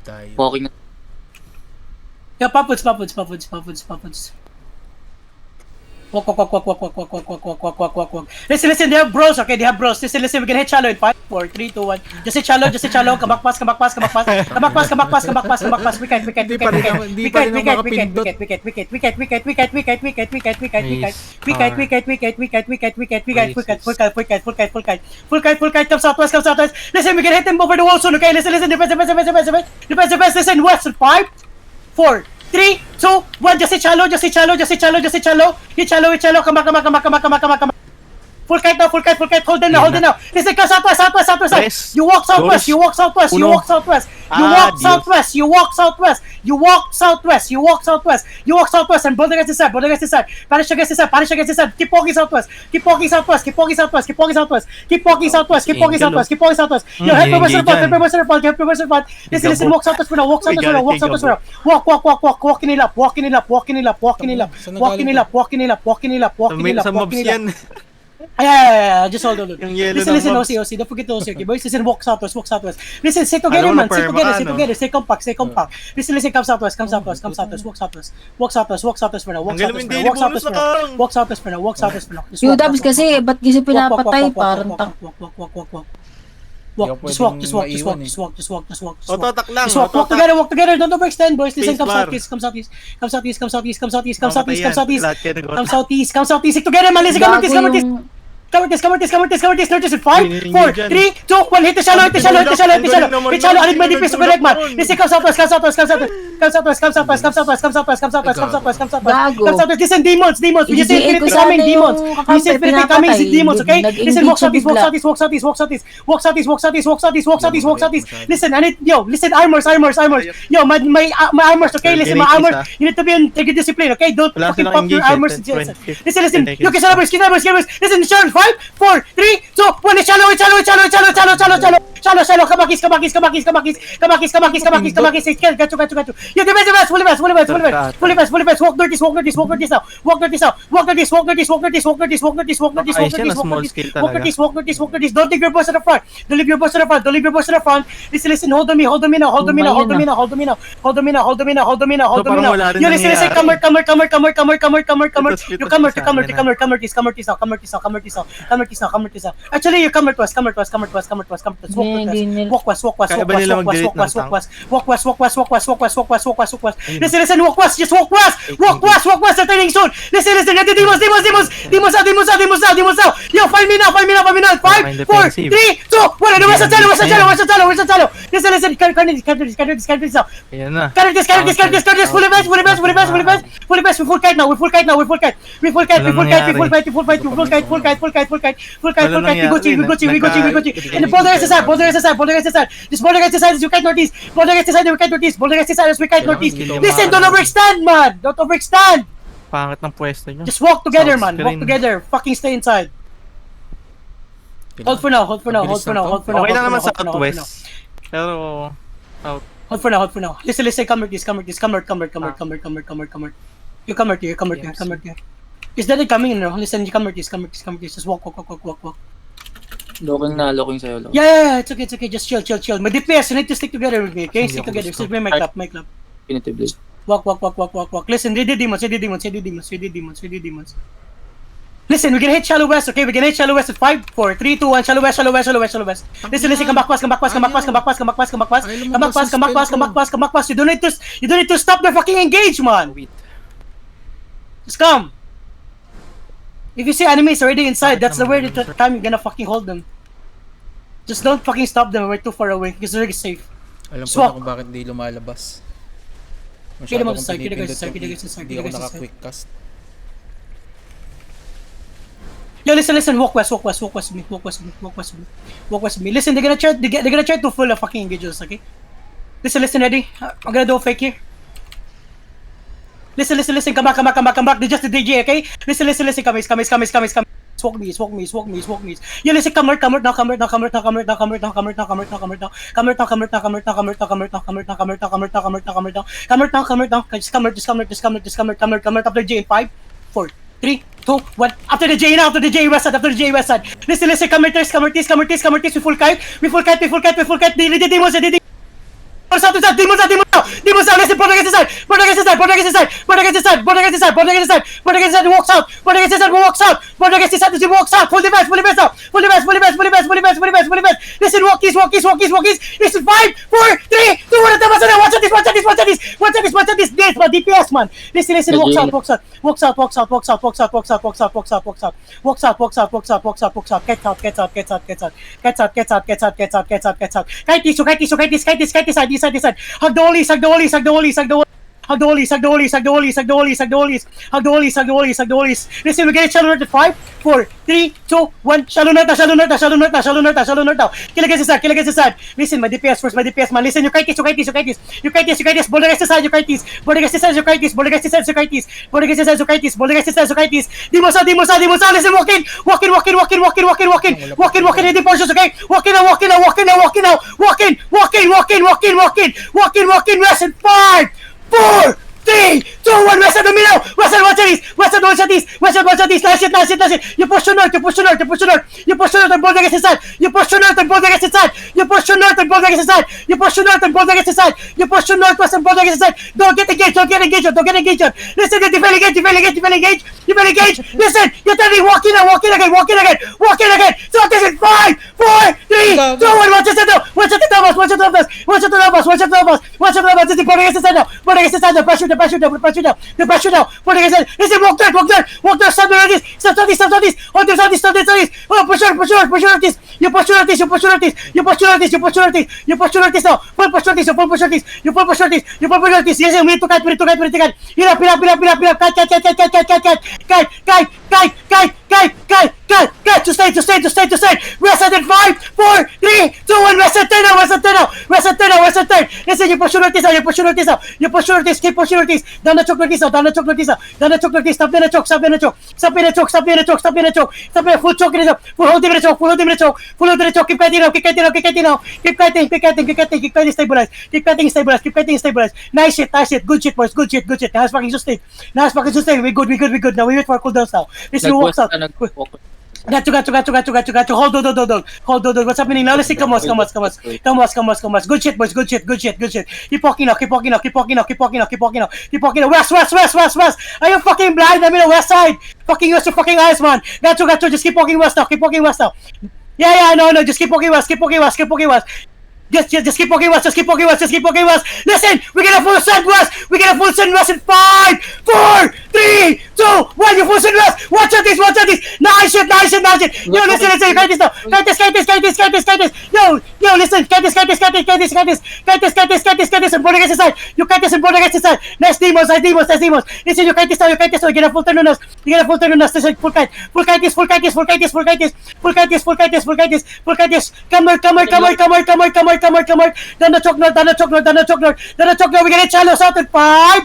tayo. Walking na. Yeah, papuds. Walk. Listen, they have bros, okay? They have bros. Listen, we can hit shallow in 5, 4, 3, 2, 1. Just hit shallow. Come back pass. We Full kite, come southwest. Listen, we can hit them over the wall soon, okay? Listen, defense. Listen, west in 5, 4, 3, 2, 1. Just hit shallow. Hit shallow. Come back. Full kite now. Hold them now. Listen, come southwest. Yes. You walk southwest. You walk southwest. You walk southwest and build against the side. Punish against the side. Keep walking southwest. Keep walking southwest. Yo, help me west of the front. Listen, walk southwest for now. Walk. Walking it up. Sa mobs yan. Yeah. Just hold on. Yung yellow Listen, ng mobs. OC. Don't forget the OC, okay, boys? Listen, walk southwest. Listen, stay together, man. Stay together. Stay compact. Listen, come southwest. Walk southwest for now. Walk southwest for now. Yung dabs kasi, ba't kasi pinapatay? Parang tak. Walk. Just walk. Ototak lang. Just walk together. Don't overextend, boys. Listen, come southeast. Come southeast. Stick together, man. Listen, come southeast. Cover this. Notice it. 5, 4, 3, 2, 1. Hit the shallow. Hit shallow. I need my DPS to connect, man. Listen, come southwest. Listen, demons. We just say infinity coming, demons. We say infinity coming, demons, okay? Listen, walk southeast. Listen, I need, listen, armors. Yo, my armors, okay? Listen, my armors. You need to be in discipline, okay? Don't fucking pop your armors. Listen. You can celebrate. Listen, Sharon. 5, 4, 3, 2, 1. Shallow. Come back. Yo, defensive fully west. Walk dirty now. Walk dirty. Don't leave your boys at the front. Listen, hold on me now. Yo, listen, come here. Actually, you come to us. Walk west. Kaya ba nila mag-delete ng tank? Walk west. Listen, walk west. Just walk west. They're turning soon. Listen. The demons out. Yo, find me now. 5, 4, 3, 2, 1. The west side. Listen. Carry this out. Ayan na. Carry this. Fully best. We full kite now. We full kite. We full kite. We go. And the border against the side. Just border against the side as we kite northeast. Border against the side as we kite northeast. Listen, don't overextend, man. Don't overextend. Pangit ng pwesto nyo. Just walk together, Sounds man. green. Walk together. Fucking stay inside. Hold for now. Okay lang naman sa southwest. Pero, out. Hold for now. Listen. Come here. You come here. Is that it coming? No? Listen, you come here. Just walk. Looking sa'yo, Lo. Yeah. It's okay. Just chill. My DPS, you need to stick together with me, okay? Stick together. Stick with my club. Infinity Blade. Walk. Listen, ready demons. Listen, we're gonna hit shallow west, okay? We're gonna hit shallow west at 5, 4, 3, 2, 1. Shallow west. Listen. Come back pass. You don't need to stop the fucking engage, man. Just come. If you see enemies already inside, that's the way the time you're gonna fucking hold them. Just don't fucking stop them. We're too far away because they're safe. Alam ko Swap. na kung bakit di lumalabas. Kila mo Masyado sa akong side, kila pinipindot sa side, yung kila sa side, hindi kila ako sa side. naka-quick cast. Yo, listen. Walk west with me. Listen, they're gonna try to full fucking engage us, okay? Listen, ready? I'm gonna do a fake here. Listen. Come back. They're just the DJ, okay? Listen. Come. Walk me. Yo, listen. Come here now. Come here now. Just come here. After J in 5, 4, 3, 2, 1. After the J west side. Listen. Come here. We full kite. The demons. South to side, demons out, listen, border against the side, border against the side, border against the side, border against the side, border against the side, border against the side, border against the side, walks out, border against the side, walks out, border against the side, walks out, full defense now, full defense, listen, walkies, listen, 5, 4, 3, 2, 1, watch out this, this, my DPS, man, listen, walks out, gets out, Kite this side, hug the ollies, hug the ollies, listen, we get it, shallow north at 5, 4, 3, 2, 1, shallow north now, kill against the side, listen, my DPS first, man, listen, you kite this, border against the side, demons out, listen, walk in, in the portions, okay, walk in, rest in 5, 4, 3, 2, 1, West of the middle, West of East, nice shit, you push to north, and both against the side, you push to north and both against the side, you push to north, west and both against the side, don't get engaged, listen, you defend engage, listen, you're turning, walking again, so this is 5, 4, 3, 2, 1, watch the numbers, this is both against the side now, parachute now, both against the side, listen, walk there, stop this, hold this, oh, push on this, you push on this now, full push on this, yes, we need to kite, hit up, kite, to stay, West at 5, 4, 3, 2, 1, West at 10 now, listen, you push on this, keep pushing on this, down the choke, stop in the choke, full choke, full hold in the choke, keep kiting, stabilize, nice shit, good shit, boys, now it's fucking sustain, we good, now we wait for cooldowns now, listen, walks out, Got you. Hold on. What's happening now? Let's see. Come on. Good shit, boys. Good shit. Keep walking now. West. Are you fucking blind? I'm in the west side. Fucking use your fucking eyes, man. Got you. Just keep walking west now. Yeah, no. Just keep walking west. Just keep walking west. Listen, we get a full send west in 5, 4, 3, 2, 1. You full send west. Watch out this. Nice shit. Yo, listen. You kite this now. Kite this. Yo, listen. Kite this. And border against the side. Nice demons. Listen, you kite this now. You get a full turn on us. Listen, full kite this. Come on. Down the choke north. We get a challenge out in 5,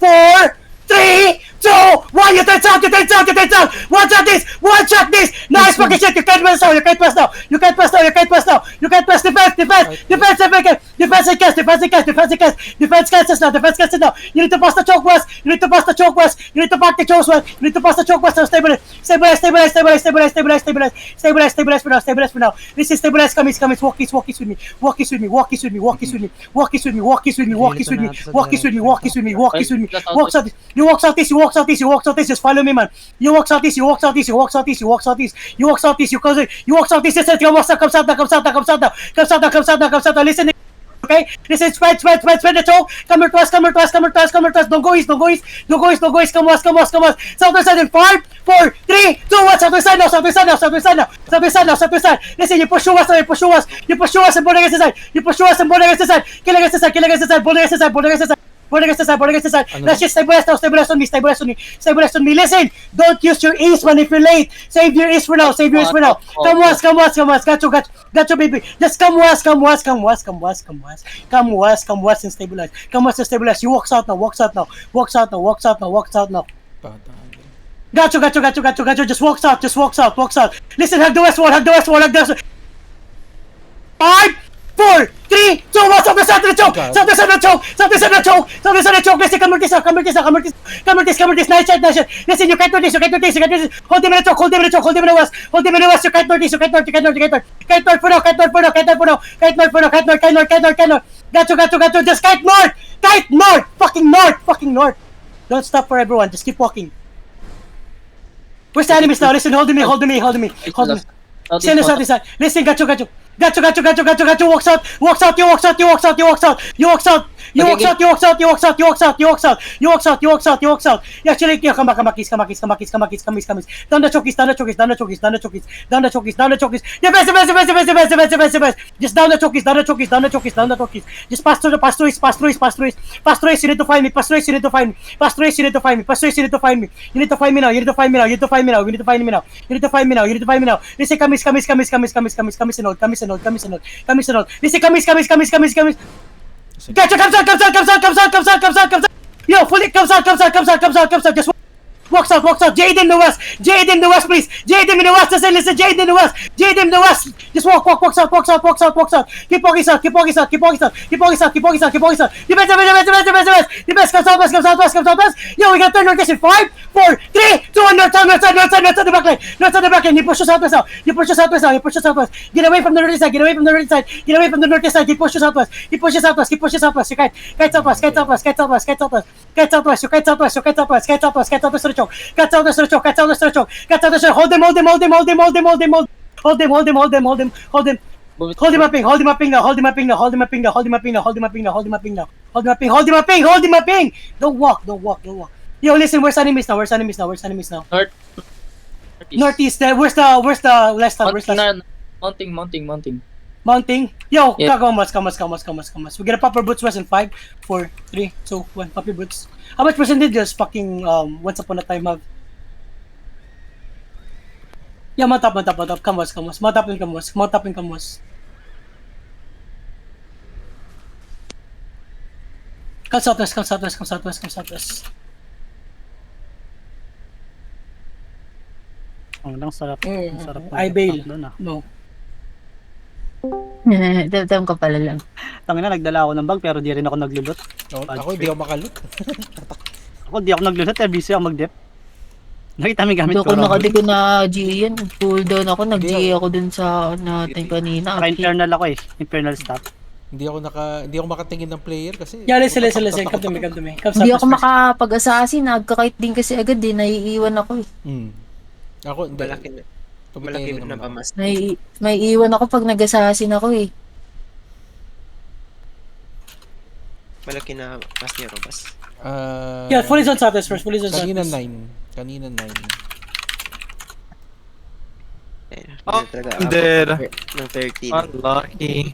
4, 3, 2, 1. You turn south. Watch out this. Nice fucking shit. You can't press now. Defense cancels now. You need to pass the choke west. You need to pass the choke west. You need to pass the choke west. Now stabilize for now. This is stabilize. Come. Walkies with me. Walkies with me. Walks out this. Just follow me, man. You walks out this. Listen, listen. Okay, listen, spread the choke. Come to us. Don't go east. Come west. Southwest side in 5, 4, 3, 2, 1. Southwest side. Listen, you push to west. And border against the side. Kill against the side. Border against the side. Let's just stabilize on me. Listen, don't use your east when you're late. Save your east for now. Come west. Got you, baby. Just come west and stabilize. You walks out now. Got you. Just walks out. Listen, hug the west wall. 5, 4, 3, 2, 1. Stop the side of the choke. Listen, come with this. Nice shot. Listen, you can't do this. Hold them in the west. You can't do this. Kite north for now. Got you. Just kite north. Kite north. Fucking north. Don't stop for everyone. Just keep walking. Where's the enemies now? Listen, hold me. Send us out this side. Listen, got you. Walks out. You walks out. Actually, come back, keys. Down the chokis. Yeah, best. Just down the chokis. Just pass through. You need to find me. You need to find me. You need to find me now. You need to find me now. Listen, come in, Listen, come. Gotcha, comes out. Yo, fully comes out. Just walks out. Jade in the west, please. Jade in the west. Listen, Jade in the west. Just walks out. Keep walking out. The best comes out west. Yo, we got turn north in 5, 4, 3, 2, 1, north on the backline. He pushes out west. Get away from the north side. He pushes out west. You kite southwest. Hold them. Hold him up ping. Don't walk. Yo, listen, where's enemies now? Northeast. Where's the last time? Mounting. Yo, Yeah. come. We're gonna pop our boots west in 5, 4, 3, 2, 1. Pop your boots. How much percentage does fucking Once Upon a Time have? Yeah, mount up. Come west. Mount up and come west. Come southwest. Ang sarap. Ang sarap. I bail. Doon, ah. No. Damdam ka pala lang. Tangina, nagdala ako ng bag pero di rin ako naglulot. Ako hindi ako makalut. Ako di ako naglulot, busy ako mag-dep. Nakita mo yung gamit Doon ko. ko nakadiko na GA yan. Cooldown ako. Nag-GA ako dun sa natin kanina. Naka-internal ako eh. Internal stop. Hindi ako makatingin ng player kasi. Yeah, listen. Come to me. Come Hindi ako southwest first. makapag-assassin. Nagkakite din kasi agad eh. Naiiwan ako eh. Ako hindi. Malaki na pamas. May iwan ako pag nag-assassin ako eh. Malaki na mas ni Robas. Yeah, fully zone southwest first. Kanina 9. Ayun, Oh, talaga dead. ng 13. Unlucky.